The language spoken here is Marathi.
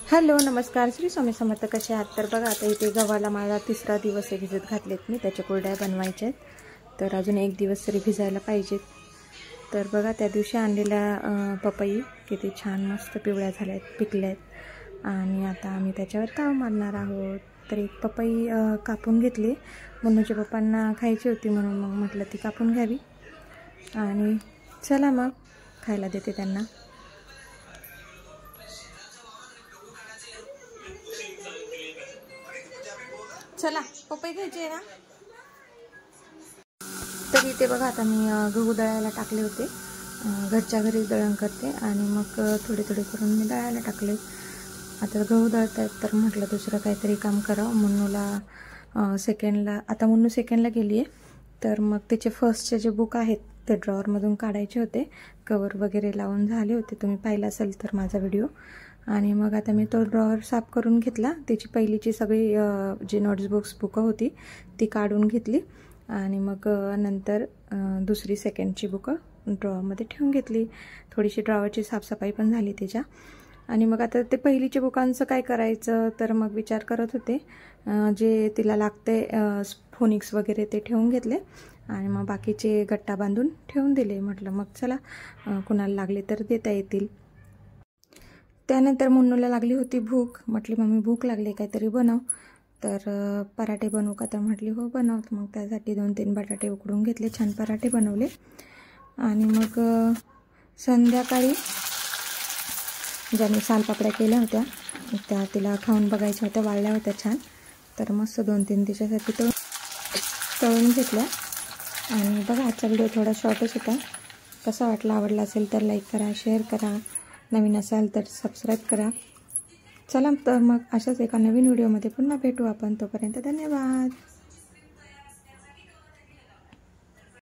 हॅलो नमस्कार श्री स्वामी समर्थ कसे आहात। तर बघा आता इथे गव्हाला मला तिसरा दिवस आहे भिजत घातलेत मी, त्याच्या कुरड्या बनवायच्या आहेत। तर अजून एक दिवस तरी भिजायला पाहिजेत। तर बघा त्या दिवशी आणलेल्या पपई किती छान मस्त पिवळ्या झाल्यात, पिकल्यात आणि आता आम्ही त्याच्यावर ताव मारणार आहोत। तर एक पपई कापून घेतली, मुन्नूच्या पप्पांना खायची होती म्हणून मग म्हटलं ती कापून घ्यावी आणि चला मग खायला देते त्यांना। चला पपई घ्यायची आहे ना। तर इथे बघा आता मी गहू दळायला टाकले होते, घरच्या घरी दळण करते आणि मग थोडे थोडे करून मी दळायला टाकले। आता गहू दळतात तर म्हटलं दुसरं काहीतरी काम करावं। मुन्नूला सेकंडला, आता मुन्नू सेकंडला गेली आहे तर मग त्याचे फर्स्टचे जे बुक आहेत ते ड्रॉवरमधून काढायचे होते, कवर वगैरे लावून झाले होते, तुम्ही पाहिला असेल तर माझा व्हिडिओ। आणि मग आता मी तो ड्रॉवर साफ करून घेतला, त्याची पहिलीची सगळी जी नोटबुक्स बुकं होती ती काढून घेतली आणि मग नंतर दुसरी सेकंडची बुकं ड्रॉवरमध्ये ठेवून घेतली। थोडीशी ड्रॉवरची साफसफाई पण झाली त्याच्या। आणि मग आता ते पहिलीच्या बुकांचं काय करायचं तर मग विचार करत होते, जे तिला लागते फोनिक्स वगैरे ते ठेवून घेतले आणि मग बाकीचे गट्टा बांधून ठेवून दिले। म्हटलं मग चला कुणाला लागले तर देता येतील। त्यानंतर मुन्नूला लागली होती भूक, म्हटली मम्मी भूक लागली काहीतरी बनव, तर पराठे बनवू का, तर म्हटली हो बनव। मग त्यासाठी 2-3 बटाटे उकडून घेतले, छान पराठे बनवले। आणि मग संध्याकाळी ज्याने सालपापड्या केल्या होत्या त्या तिला खाऊन बघायच्या होत्या, वाळल्या होत्या छान, तर मस्त 2-3 तिच्यासाठी तळून घेतल्या। आणि बघा आजचा व्हिडिओ थोडा शॉर्टच होता, कसा वाटला, आवडला असेल तर लाईक करा, शेअर करा, नवीन असाल तर सबस्क्राईब करा। चला तर मग अशाच एका नवीन व्हिडिओमध्ये पुन्हा भेटू आपण, तोपर्यंत धन्यवाद।